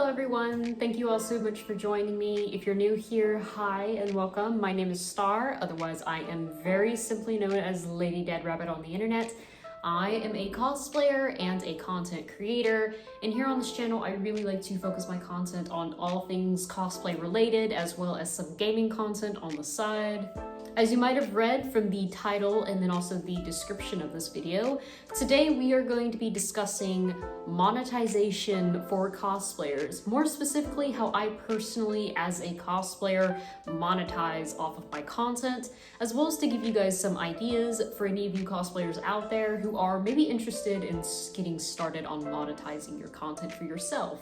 everyone. Thank you all so much for joining me. If you're new here, hi and welcome. My name is Star, otherwise I am very simply known as Lady Dead Rabbit on the internet. I am a cosplayer and a content creator, and here on this channel I really like to focus my content on all things cosplay related, as well as some gaming content on the side. As you might have read from the title and then also the description of this video, today we are going to be discussing monetization for cosplayers. More specifically, how I personally, as a cosplayer, monetize off of my content, as well as to give you guys some ideas for any of you cosplayers out there who are maybe interested in getting started on monetizing your content for yourself.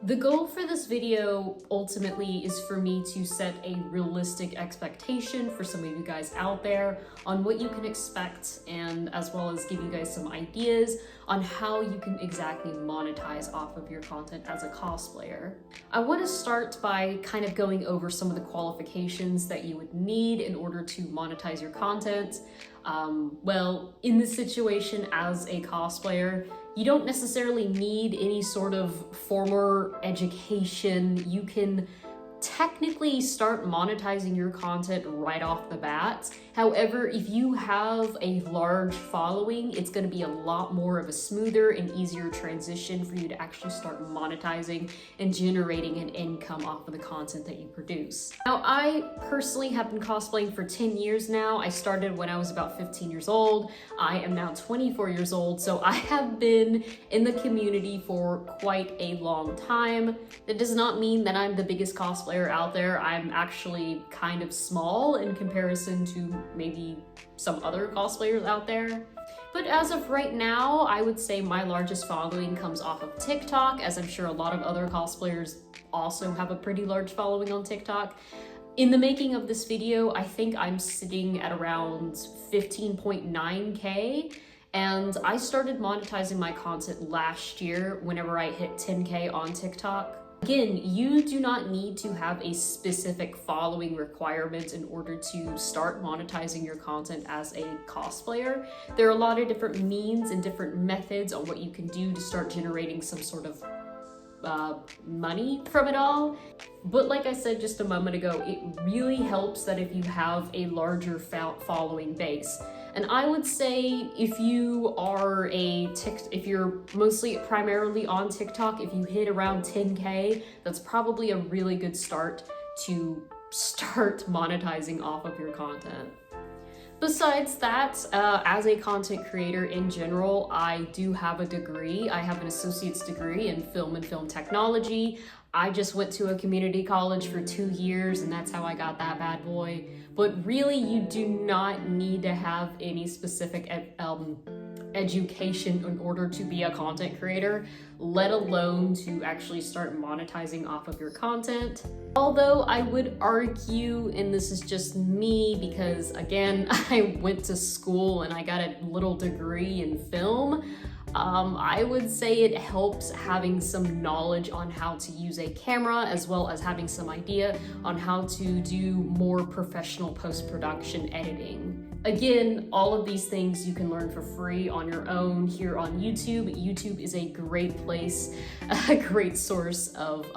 The goal for this video ultimately is for me to set a realistic expectation for some of you guys out there on what you can expect, and as well as give you guys some ideas on how you can exactly monetize off of your content as a cosplayer. I want to start by kind of going over some of the qualifications that you would need in order to monetize your content. Well, in this situation as a cosplayer, you don't necessarily need any sort of formal education. You can technically start monetizing your content right off the bat. However, if you have a large following, it's going to be a lot more of a smoother and easier transition for you to actually start monetizing and generating an income off of the content that you produce. Now, I personally have been cosplaying for 10 years now. I started when I was about 15 years old. I am now 24 years old, so I have been in the community for quite a long time. That does not mean that I'm the biggest cosplayer out there. I'm actually kind of small in comparison to maybe some other cosplayers out there. But as of right now, I would say my largest following comes off of TikTok, as I'm sure a lot of other cosplayers also have a pretty large following on TikTok. In the making of this video, I think I'm sitting at around 15.9K. And I started monetizing my content last year whenever I hit 10K on TikTok. Again, you do not need to have a specific following requirement in order to start monetizing your content as a cosplayer. There are a lot of different means and different methods on what you can do to start generating some sort of money from it all. But like I said just a moment ago, it really helps that if you have a larger following base. And I would say if you are if you're primarily on TikTok, if you hit around 10K, that's probably a really good start to start monetizing off of your content. Besides that, as a content creator in general, I do have a degree. I have an associate's degree in film and film technology. I just went to a community college for 2 years, and that's how I got that bad boy. But really, you do not need to have any specific education in order to be a content creator, let alone to actually start monetizing off of your content. Although I would argue, and this is just me because again, I went to school and I got a little degree in film, I would say it helps having some knowledge on how to use a camera, as well as having some idea on how to do more professional post-production editing. Again, all of these things you can learn for free on your own here on YouTube. YouTube is a great place, a great source of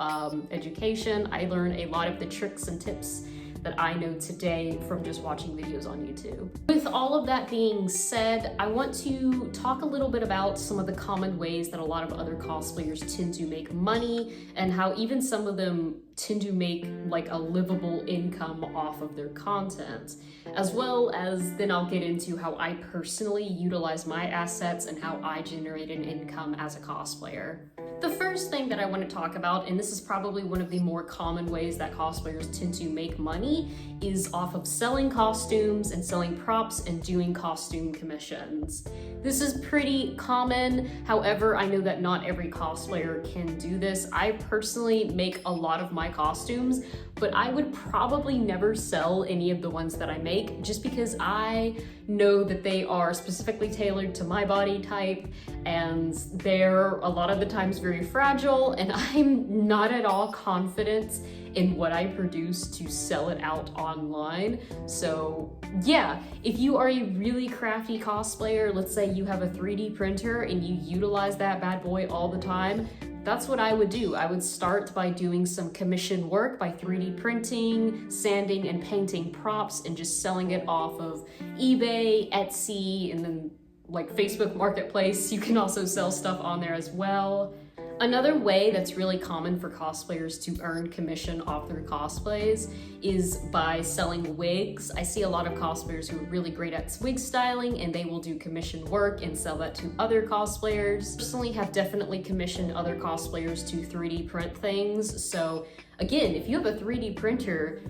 education. I learned a lot of the tricks and tips that I know today from just watching videos on YouTube. With all of that being said, I want to talk a little bit about some of the common ways that a lot of other cosplayers tend to make money, and how even some of them tend to make like a livable income off of their content, as well as then I'll get into how I personally utilize my assets and how I generate an income as a cosplayer. The first thing that I want to talk about, and this is probably one of the more common ways that cosplayers tend to make money, is off of selling costumes and selling props and doing costume commissions. This is pretty common. However, I know that not every cosplayer can do this. I personally make a lot of my costumes, but I would probably never sell any of the ones that I make, just because I know that they are specifically tailored to my body type, and they're a lot of the times very fragile, and I'm not at all confident in what I produce to sell it out online. So yeah, if you are a really crafty cosplayer, let's say you have a 3D printer and you utilize that bad boy all the time, that's what I would do. I would start by doing some commission work by 3D printing, sanding, and painting props and just selling it off of eBay, Etsy, and then like Facebook Marketplace. You can also sell stuff on there as well. Another way that's really common for cosplayers to earn commission off their cosplays is by selling wigs. I see a lot of cosplayers who are really great at wig styling, and they will do commission work and sell that to other cosplayers. Personally, have definitely commissioned other cosplayers to 3D print things. So again, if you have a 3D printer,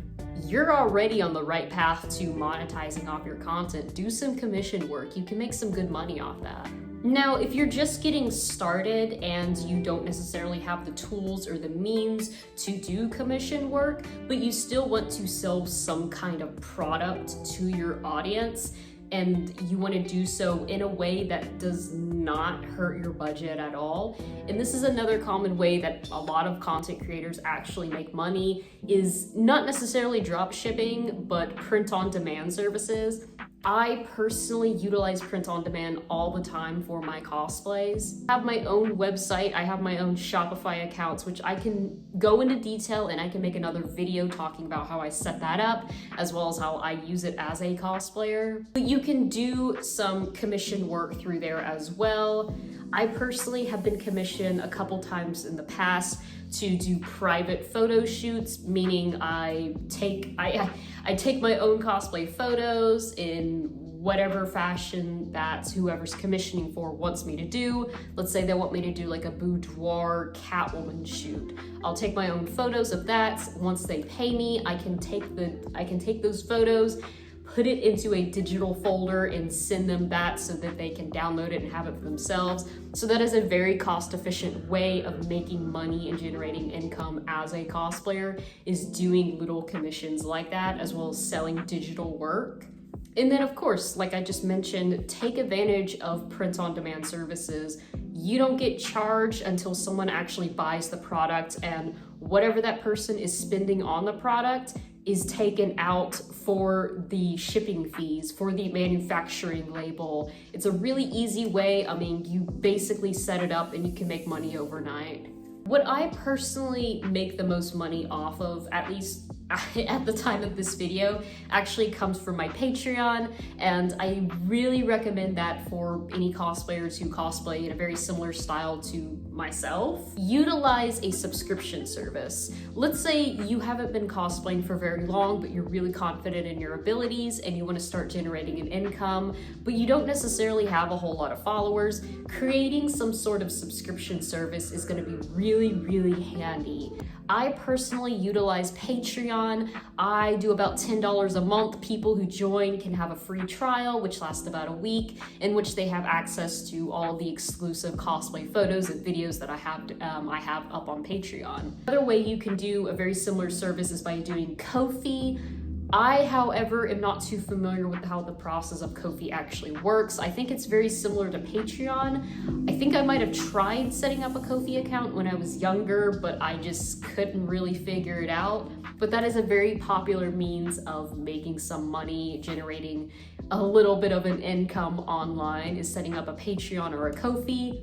you're already on the right path to monetizing off your content. Do some commission work. You can make some good money off that. Now, if you're just getting started and you don't necessarily have the tools or the means to do commission work, but you still want to sell some kind of product to your audience, and you want to do so in a way that does not hurt your budget at all. And this is another common way that a lot of content creators actually make money, is not necessarily drop shipping, but print on demand services. I personally utilize print on demand all the time for my cosplays. I have my own website, I have my own Shopify accounts, which I can go into detail, and I can make another video talking about how I set that up, as well as how I use it as a cosplayer. But you can do some commission work through there as well. I personally have been commissioned a couple times in the past to do private photo shoots, meaning I take my own cosplay photos in whatever fashion that whoever's commissioning for wants me to do. Let's say they want me to do like a boudoir Catwoman shoot. I'll take my own photos of that. Once they pay me, I can take those photos, put it into a digital folder, and send them that so that they can download it and have it for themselves. So that is a very cost-efficient way of making money and generating income as a cosplayer, is doing little commissions like that, as well as selling digital work. And then of course, like I just mentioned, take advantage of print-on-demand services. You don't get charged until someone actually buys the product, and whatever that person is spending on the product is taken out for the shipping fees, for the manufacturing label. It's a really easy way. I mean, you basically set it up and you can make money overnight. What I personally make the most money off of, at least at the time of this video, actually comes from my Patreon, and I really recommend that for any cosplayers who cosplay in a very similar style to myself. Utilize a subscription service. Let's say you haven't been cosplaying for very long, but you're really confident in your abilities and you want to start generating an income, but you don't necessarily have a whole lot of followers. Creating some sort of subscription service is going to be really, really handy. I personally utilize Patreon. I do about $10 a month. People who join can have a free trial, which lasts about a week, in which they have access to all the exclusive cosplay photos and videos that I have up on Patreon. Another way you can do a very similar service is by doing Ko-fi. I, however, am not too familiar with how the process of Ko-fi actually works. I think it's very similar to Patreon. I think I might have tried setting up a Ko-fi account when I was younger, but I just couldn't really figure it out. But that is a very popular means of making some money, generating a little bit of an income online, is setting up a Patreon or a Ko-fi.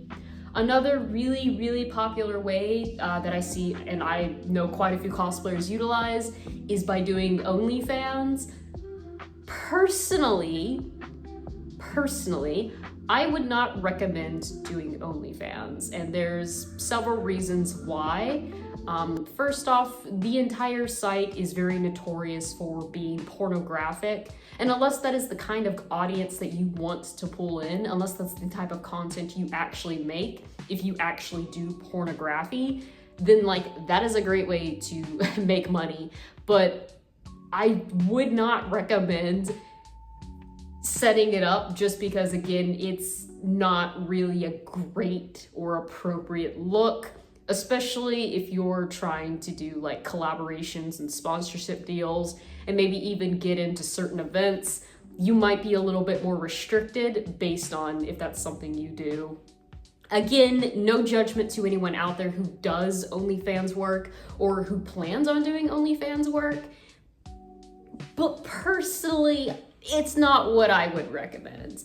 Another really, really popular way that I see, and I know quite a few cosplayers utilize, is by doing OnlyFans. Personally, I would not recommend doing OnlyFans, and there's several reasons why. First off, the entire site is very notorious for being pornographic, and unless that is the kind of audience that you want to pull in, unless that's the type of content you actually make, if you actually do pornography, then like that is a great way to make money. But I would not recommend setting it up, just because again, it's not really a great or appropriate look, especially if you're trying to do like collaborations and sponsorship deals and maybe even get into certain events. You might be a little bit more restricted based on if that's something you do. Again, no judgment to anyone out there who does OnlyFans work or who plans on doing OnlyFans work, but personally, it's not what I would recommend.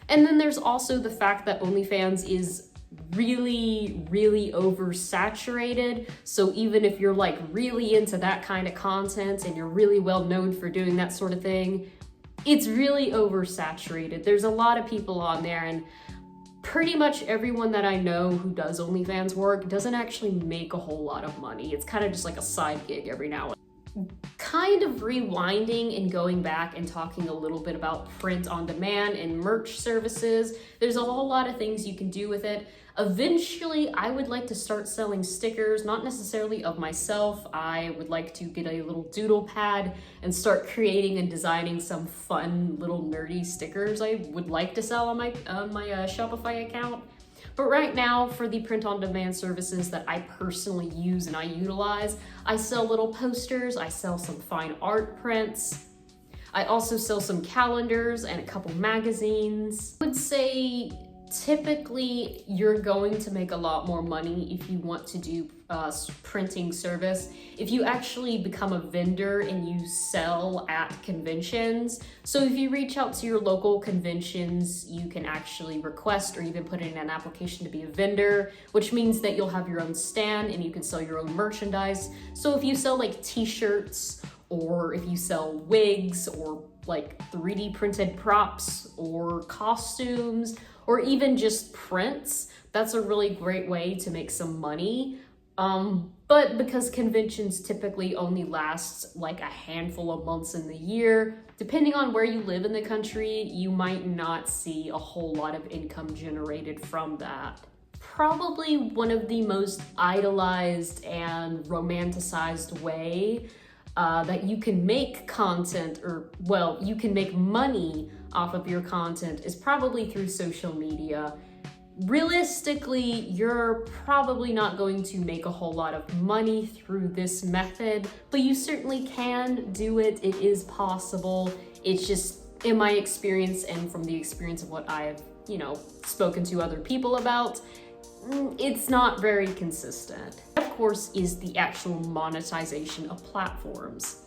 And then there's also the fact that OnlyFans is really, really oversaturated. So even if you're like really into that kind of content and you're really well known for doing that sort of thing, it's really oversaturated. There's a lot of people on there, and pretty much everyone that I know who does OnlyFans work doesn't actually make a whole lot of money. It's kind of just like a side gig every now and then. Kind of rewinding and going back and talking a little bit about print on demand and merch services. There's a whole lot of things you can do with it. Eventually, I would like to start selling stickers, not necessarily of myself. I would like to get a little doodle pad and start creating and designing some fun little nerdy stickers I would like to sell on my Shopify account. But right now, for the print-on-demand services that I personally use and I utilize, I sell little posters, I sell some fine art prints, I also sell some calendars and a couple magazines. I would say typically you're going to make a lot more money if you want to do printing service if you actually become a vendor and you sell at conventions. So if you reach out to your local conventions, you can actually request or even put in an application to be a vendor, which means that you'll have your own stand and you can sell your own merchandise. So if you sell like t-shirts, or if you sell wigs, or like 3D printed props or costumes, or even just prints, that's a really great way to make some money. But because conventions typically only last like a handful of months in the year, depending on where you live in the country, you might not see a whole lot of income generated from that. Probably one of the most idolized and romanticized way that you can make content, or well, you can make money off of your content, is probably through social media. Realistically, you're probably not going to make a whole lot of money through this method, but you certainly can do it. It is possible. It's just, in my experience and from the experience of what I've, spoken to other people about, it's not very consistent. Of course, is the actual monetization of platforms.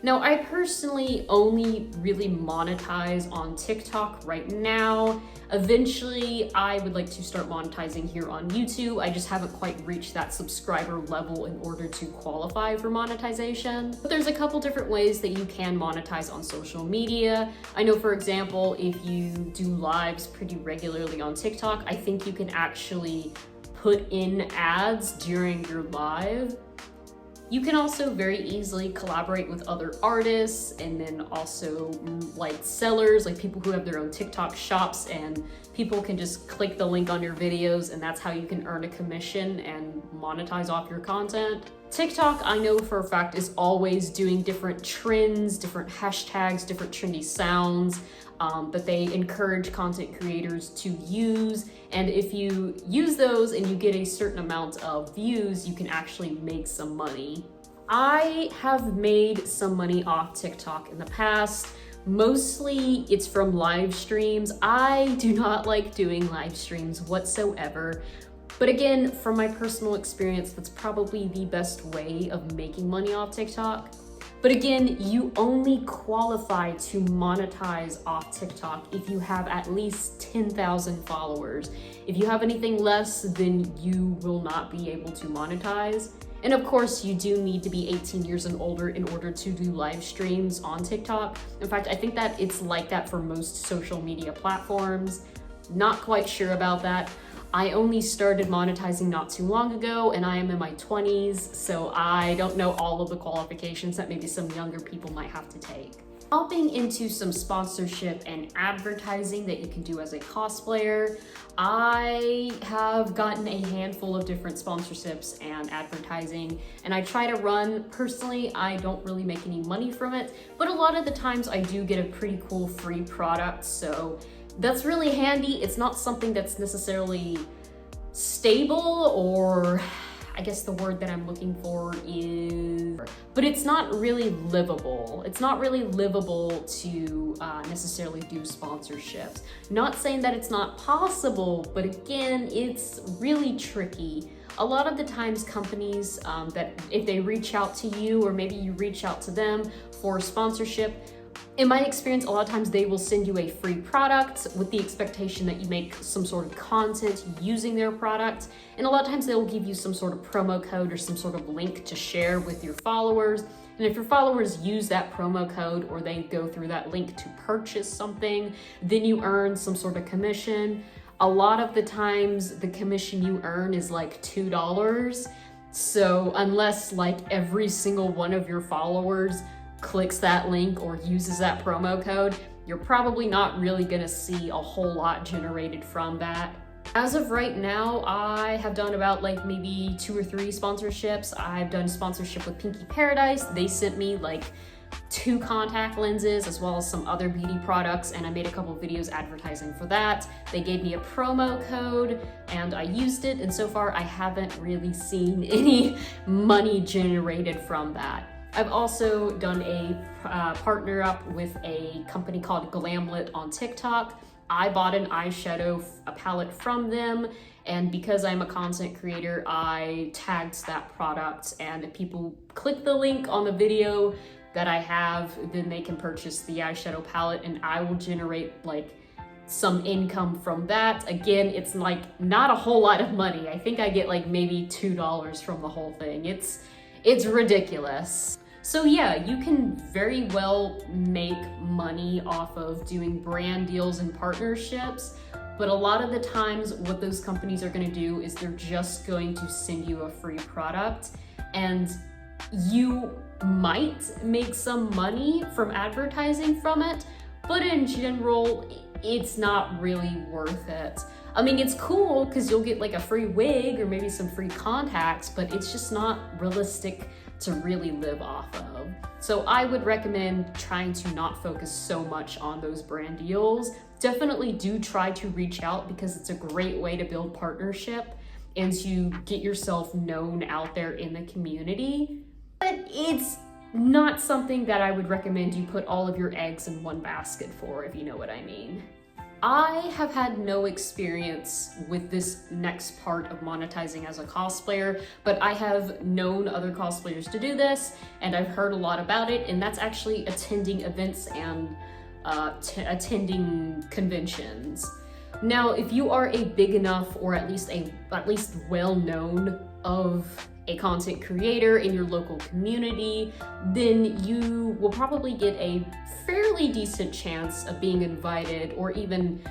Now, I personally only really monetize on TikTok right now. Eventually, I would like to start monetizing here on YouTube. I just haven't quite reached that subscriber level in order to qualify for monetization. But there's a couple different ways that you can monetize on social media. I know, for example, if you do lives pretty regularly on TikTok, I think you can actually put in ads during your live. You can also very easily collaborate with other artists, and then also like sellers, like people who have their own TikTok shops, and people can just click the link on your videos, and that's how you can earn a commission and monetize off your content. TikTok, I know for a fact, is always doing different trends, different hashtags, different trendy sounds that they encourage content creators to use. And if you use those and you get a certain amount of views, you can actually make some money. I have made some money off TikTok in the past. Mostly it's from live streams. I do not like doing live streams whatsoever. But again, from my personal experience, that's probably the best way of making money off TikTok. But again, you only qualify to monetize off TikTok if you have at least 10,000 followers. If you have anything less, then you will not be able to monetize. And of course, you do need to be 18 years and older in order to do live streams on TikTok. In fact, I think that it's like that for most social media platforms. Not quite sure about that. I only started monetizing not too long ago, and I am in my 20s, so I don't know all of the qualifications that maybe some younger people might have to take. Hopping into some sponsorship and advertising that you can do as a cosplayer, I have gotten a handful of different sponsorships and advertising, and I try to run. Personally, I don't really make any money from it, but a lot of the times I do get a pretty cool free product, so that's really handy. It's not something that's necessarily stable, or I guess the word that I'm looking for is, but it's not really livable. It's not really livable to necessarily do sponsorships. Not saying that it's not possible, but again, it's really tricky. A lot of the times companies that if they reach out to you, or maybe you reach out to them for sponsorship, In my experience, a lot of times they will send you a free product with the expectation that you make some sort of content using their product. And a lot of times they'll give you some sort of promo code or some sort of link to share with your followers. And if your followers use that promo code or they go through that link to purchase something, then you earn some sort of commission. A lot of the times the commission you earn is like $2. So unless like every single one of your followers clicks that link or uses that promo code, you're probably not really gonna see a whole lot generated from that. As of right now, I have done about like maybe 2 or 3 sponsorships. I've done sponsorship with Pinky Paradise. They sent me like 2 contact lenses as well as some other beauty products, and I made a couple videos advertising for that. They gave me a promo code and I used it, and so far I haven't really seen any money generated from that. I've also done a partner up with a company called Glamlit on TikTok. I bought an eyeshadow palette from them, and because I'm a content creator, I tagged that product, and if people click the link on the video that I have, then they can purchase the eyeshadow palette and I will generate like some income from that. Again, it's like not a whole lot of money. I think I get like maybe $2 from the whole thing. It's ridiculous. So yeah, you can very well make money off of doing brand deals and partnerships, but a lot of the times what those companies are going to do is they're just going to send you a free product, and you might make some money from advertising from it, but in general, it's not really worth it. I mean, it's cool because you'll get like a free wig or maybe some free contacts, but it's just not realistic to really live off of. So I would recommend trying to not focus so much on those brand deals. Definitely do try to reach out because it's a great way to build partnership and to get yourself known out there in the community. But it's not something that I would recommend you put all of your eggs in one basket for, if you know what I mean. I have had no experience with this next part of monetizing as a cosplayer, but I have known other cosplayers to do this, and I've heard a lot about it, and that's actually attending events and attending conventions. Now, if you are a big enough or at least well known of a content creator in your local community, then you will probably get a fairly decent chance of being invited or even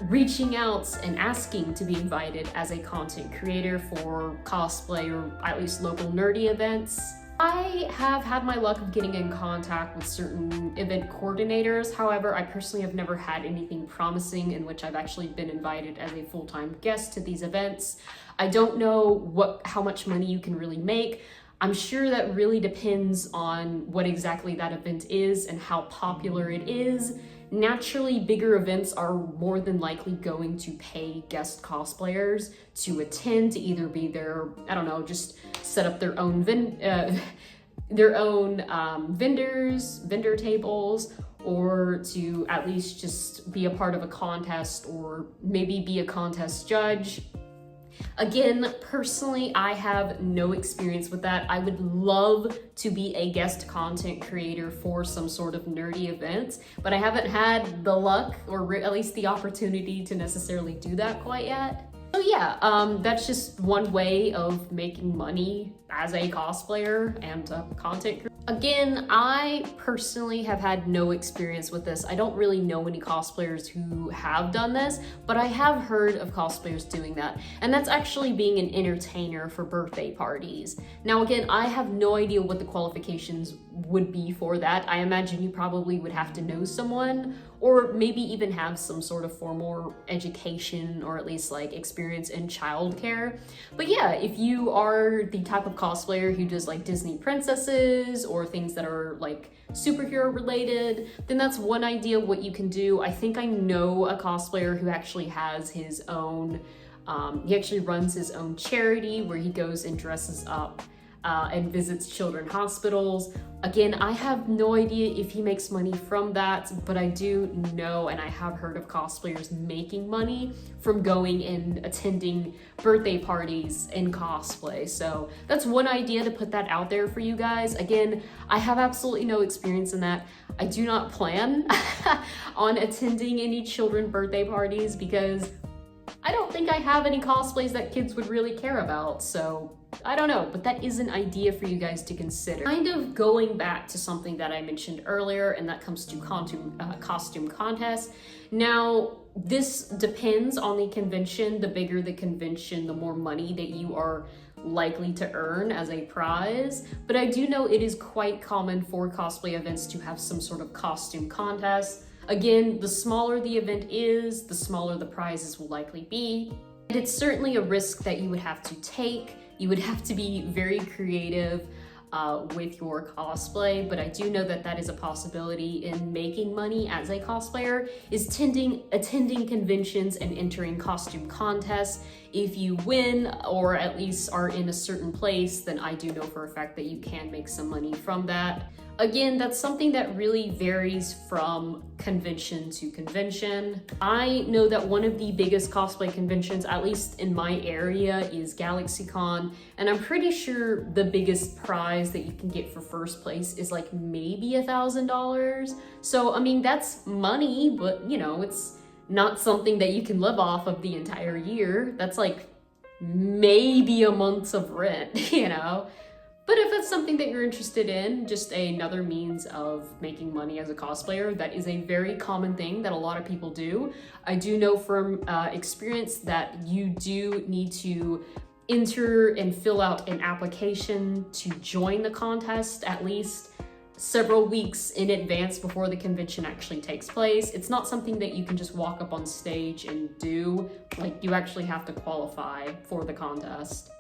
reaching out and asking to be invited as a content creator for cosplay or at least local nerdy events. I have had my luck of getting in contact with certain event coordinators. However, I personally have never had anything promising in which I've actually been invited as a full-time guest to these events. I don't know how much money you can really make. I'm sure that really depends on what exactly that event is and how popular it is. Naturally, bigger events are more than likely going to pay guest cosplayers to attend, to either be there, I don't know, just set up their own vendor tables, or to at least just be a part of a contest or maybe be a contest judge. Again, personally, I have no experience with that. I would love to be a guest content creator for some sort of nerdy event, but I haven't had the luck or at least the opportunity to necessarily do that quite yet. So yeah, that's just one way of making money as a cosplayer and a content creator. Again, I personally have had no experience with this. I don't really know any cosplayers who have done this, but I have heard of cosplayers doing that. And that's actually being an entertainer for birthday parties. Now again, I have no idea what the qualifications would be for that. I imagine you probably would have to know someone or maybe even have some sort of formal education or at least like experience in childcare. But yeah, if you are the type of cosplayer who does like Disney princesses or things that are like superhero related, then that's one idea what you can do. I think I know a cosplayer who actually has his own, he actually runs his own charity where he goes and dresses up and visits children's hospitals. Again, I have no idea if he makes money from that, but I do know and I have heard of cosplayers making money from going and attending birthday parties in cosplay. So that's one idea to put that out there for you guys. Again, I have absolutely no experience in that. I do not plan on attending any children's birthday parties because I don't think I have any cosplays that kids would really care about. So I don't know, but that is an idea for you guys to consider. Kind of going back to something that I mentioned earlier, and that comes to costume contests. Now, this depends on the convention. The bigger the convention, the more money that you are likely to earn as a prize. But I do know it is quite common for cosplay events to have some sort of costume contest. Again, the smaller the event is, the smaller the prizes will likely be. And it's certainly a risk that you would have to take. You would have to be very creative with your cosplay, but I do know that that is a possibility in making money as a cosplayer, is attending conventions and entering costume contests. If you win, or at least are in a certain place, then I do know for a fact that you can make some money from that. Again, that's something that really varies from convention to convention. I know that one of the biggest cosplay conventions, at least in my area, is GalaxyCon, and I'm pretty sure the biggest prize that you can get for first place is like maybe $1,000. So, I mean, that's money, but you know, it's not something that you can live off of the entire year. That's like maybe a month's of rent, you know? But if that's something that you're interested in, just another means of making money as a cosplayer, that is a very common thing that a lot of people do. I do know from experience that you do need to enter and fill out an application to join the contest at least several weeks in advance before the convention actually takes place. It's not something that you can just walk up on stage and do. Like, you actually have to qualify for the contest.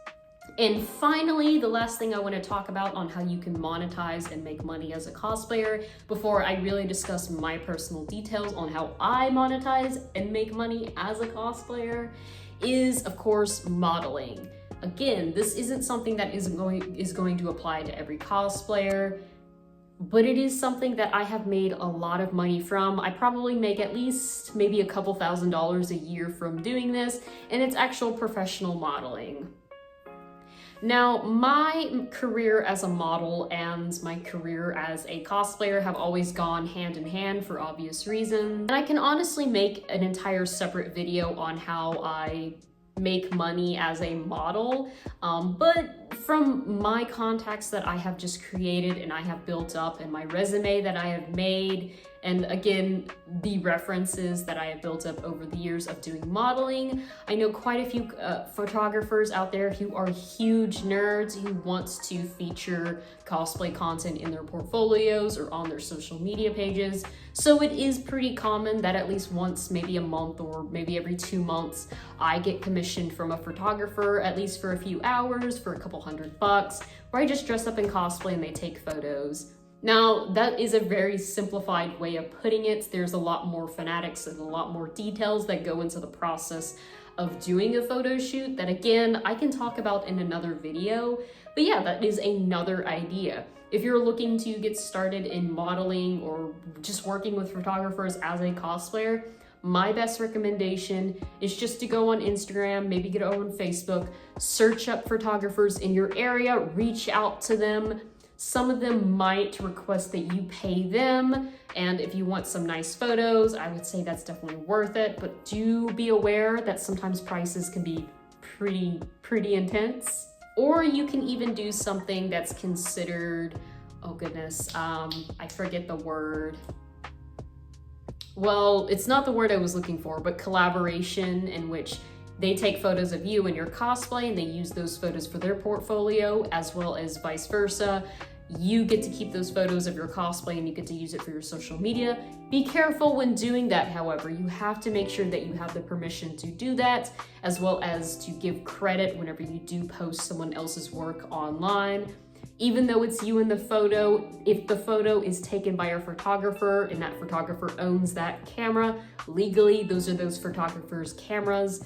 And finally, the last thing I want to talk about on how you can monetize and make money as a cosplayer, before I really discuss my personal details on how I monetize and make money as a cosplayer, is of course modeling. Again, this isn't something that is going to apply to every cosplayer, but it is something that I have made a lot of money from. I probably make at least maybe a couple $1,000s a year from doing this, and it's actual professional modeling. Now, my career as a model and my career as a cosplayer have always gone hand in hand for obvious reasons. And I can honestly make an entire separate video on how I make money as a model, but from my contacts that I have just created and I have built up, and my resume that I have made, and again, the references that I have built up over the years of doing modeling, I know quite a few photographers out there who are huge nerds who wants to feature cosplay content in their portfolios or on their social media pages. So it is pretty common that at least once, maybe a month or maybe every 2 months, I get commissioned from a photographer, at least for a few hours, for a couple $100, where I just dress up in cosplay and they take photos. Now, that is a very simplified way of putting it. There's a lot more fanatics and a lot more details that go into the process of doing a photo shoot that, again, I can talk about in another video. But yeah, that is another idea. If you're looking to get started in modeling or just working with photographers as a cosplayer, my best recommendation is just to go on Instagram, maybe get on Facebook, search up photographers in your area, reach out to them. Some of them might request that you pay them, and if you want some nice photos, I would say that's definitely worth it, but do be aware that sometimes prices can be pretty intense. Or you can even do something that's considered, oh goodness, I forget the word. Well, it's not the word I was looking for, but collaboration, in which they take photos of you and your cosplay and they use those photos for their portfolio, as well as vice versa. You get to keep those photos of your cosplay and you get to use it for your social media. Be careful when doing that, however. You have to make sure that you have the permission to do that, as well as to give credit whenever you do post someone else's work online. Even though it's you in the photo, if the photo is taken by a photographer and that photographer owns that camera, legally, those are those photographers' cameras.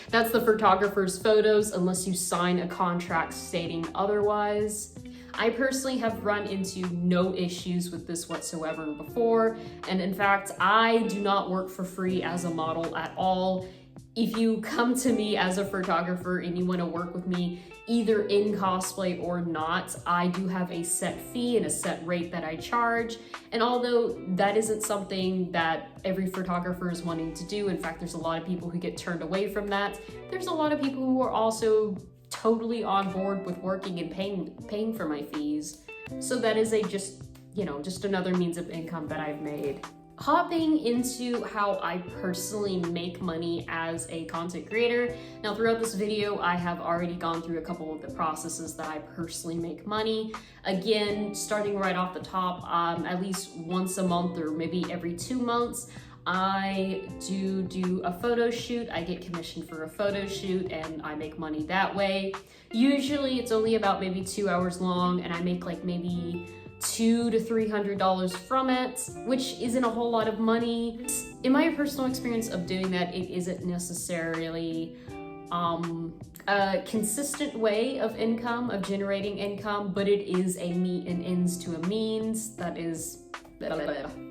that's the photographer's photos unless you sign a contract stating otherwise. I personally have run into no issues with this whatsoever before, and in fact, I do not work for free as a model at all. If you come to me as a photographer and you want to work with me, either in cosplay or not, I do have a set fee and a set rate that I charge. And although that isn't something that every photographer is wanting to do, in fact, there's a lot of people who get turned away from that, there's a lot of people who are also totally on board with working and paying for my fees. So that is just another means of income that I've made. Hopping into how I personally make money as a content creator. Now, throughout this video, I have already gone through a couple of the processes that I personally make money. Again, starting right off the top, at least once a month or maybe every 2 months, I do a photo shoot. I get commissioned for a photo shoot and I make money that way. Usually it's only about maybe 2 hours long and I make like maybe $200 to $300 from it, which isn't a whole lot of money. In my personal experience of doing that, it isn't necessarily a consistent way of generating income, but it is a means and ends to a means. That is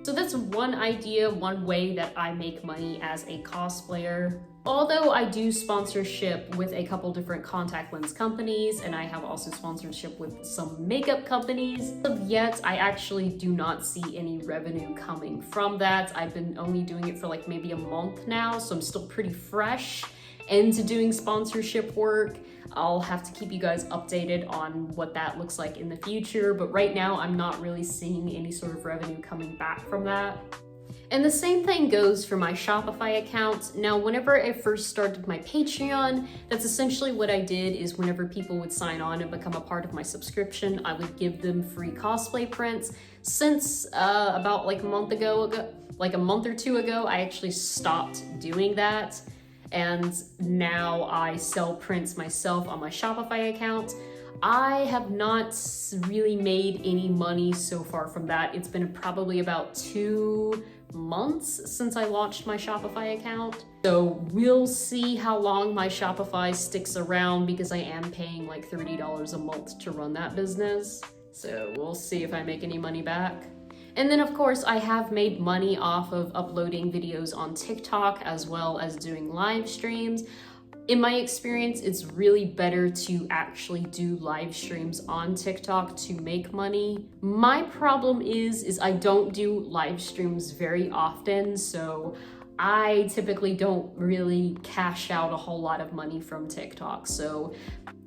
so that's one idea, one way that I make money as a cosplayer. Although I do sponsorship with a couple different contact lens companies, and I have also sponsorship with some makeup companies, as of yet I actually do not see any revenue coming from that. I've been only doing it for like maybe a month now, so I'm still pretty fresh into doing sponsorship work. I'll have to keep you guys updated on what that looks like in the future, but right now I'm not really seeing any sort of revenue coming back from that. And the same thing goes for my Shopify account. Now, whenever I first started my Patreon, that's essentially what I did. Is whenever people would sign on and become a part of my subscription, I would give them free cosplay prints. Since about like a month or two ago, I actually stopped doing that. And now I sell prints myself on my Shopify account. I have not really made any money so far from that. It's been probably about 2 months since I launched my Shopify account. So we'll see how long my Shopify sticks around, because I am paying like $30 a month to run that business. So we'll see if I make any money back. And then of course I have made money off of uploading videos on TikTok as well as doing live streams. In my experience, it's really better to actually do live streams on TikTok to make money. My problem is I don't do live streams very often, so I typically don't really cash out a whole lot of money from TikTok. So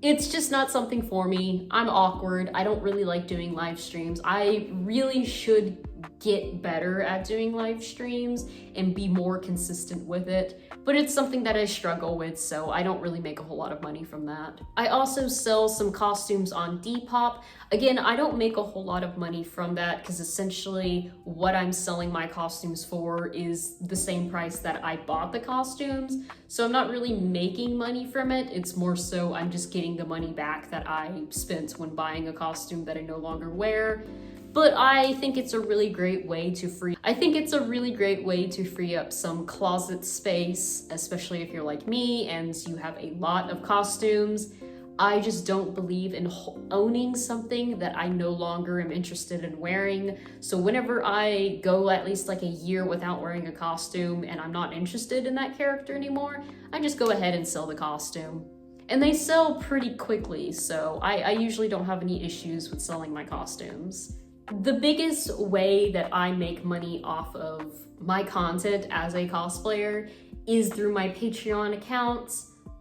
it's just not something for me. I'm awkward. I don't really like doing live streams. I really should get better at doing live streams and be more consistent with it, but it's something that I struggle with, so I don't really make a whole lot of money from that. I also sell some costumes on Depop. Again, I don't make a whole lot of money from that because essentially what I'm selling my costumes for is the same price that I bought the costumes, so I'm not really making money from it. It's more so I'm just getting the money back that I spent when buying a costume that I no longer wear. But I think it's a really great way to free up some closet space, especially if you're like me and you have a lot of costumes. I just don't believe in owning something that I no longer am interested in wearing. So whenever I go at least like a year without wearing a costume and I'm not interested in that character anymore, I just go ahead and sell the costume. And they sell pretty quickly, so I usually don't have any issues with selling my costumes. The biggest way that I make money off of my content as a cosplayer is through my Patreon account.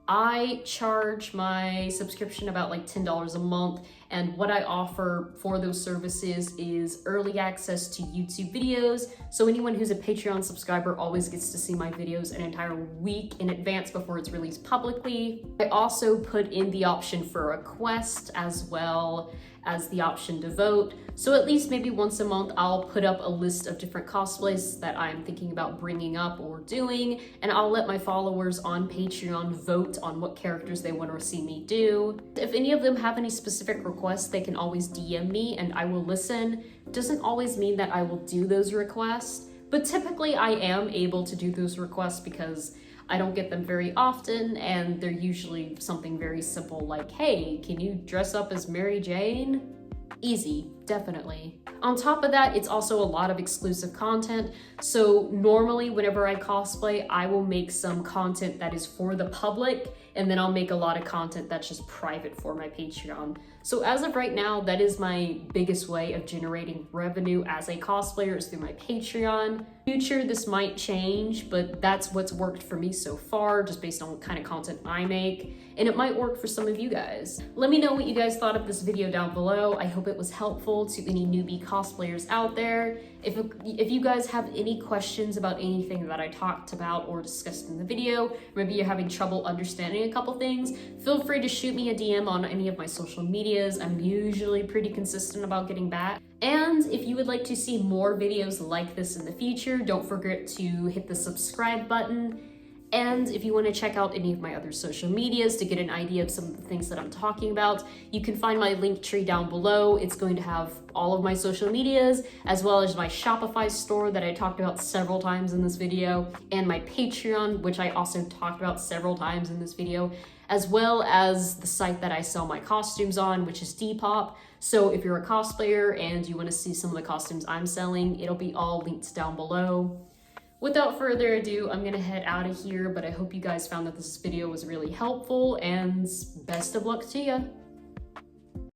I charge my subscription about like $10 a month, and what I offer for those services is early access to YouTube videos. So anyone who's a Patreon subscriber always gets to see my videos an entire week in advance before it's released publicly. I also put in the option for a request as well as the option to vote. So at least maybe once a month, I'll put up a list of different cosplays that I'm thinking about bringing up or doing, and I'll let my followers on Patreon vote on what characters they want to see me do. If any of them have any specific requests, they can always DM me and I will listen. Doesn't always mean that I will do those requests, but typically I am able to do those requests because I don't get them very often, and they're usually something very simple like, hey, can you dress up as Mary Jane? Easy, definitely. On top of that, it's also a lot of exclusive content. So normally whenever I cosplay, I will make some content that is for the public, and then I'll make a lot of content that's just private for my Patreon. So as of right now, that is my biggest way of generating revenue as a cosplayer, is through my Patreon. Future, this might change, but that's what's worked for me so far, just based on what kind of content I make, and it might work for some of you guys. Let me know what you guys thought of this video down below. I hope it was helpful to any newbie cosplayers out there. If you guys have any questions about anything that I talked about or discussed in the video, maybe you're having trouble understanding a couple things, feel free to shoot me a DM on any of my social medias. I'm usually pretty consistent about getting back. And if you would like to see more videos like this in the future, don't forget to hit the subscribe button. And if you want to check out any of my other social medias to get an idea of some of the things that I'm talking about, you can find my link tree down below. It's going to have all of my social medias, as well as my Shopify store that I talked about several times in this video, and my Patreon, which I also talked about several times in this video, as well as the site that I sell my costumes on, which is Depop. So if you're a cosplayer and you want to see some of the costumes I'm selling, it'll be all linked down below. Without further ado, I'm gonna head out of here, but I hope you guys found that this video was really helpful, and best of luck to you.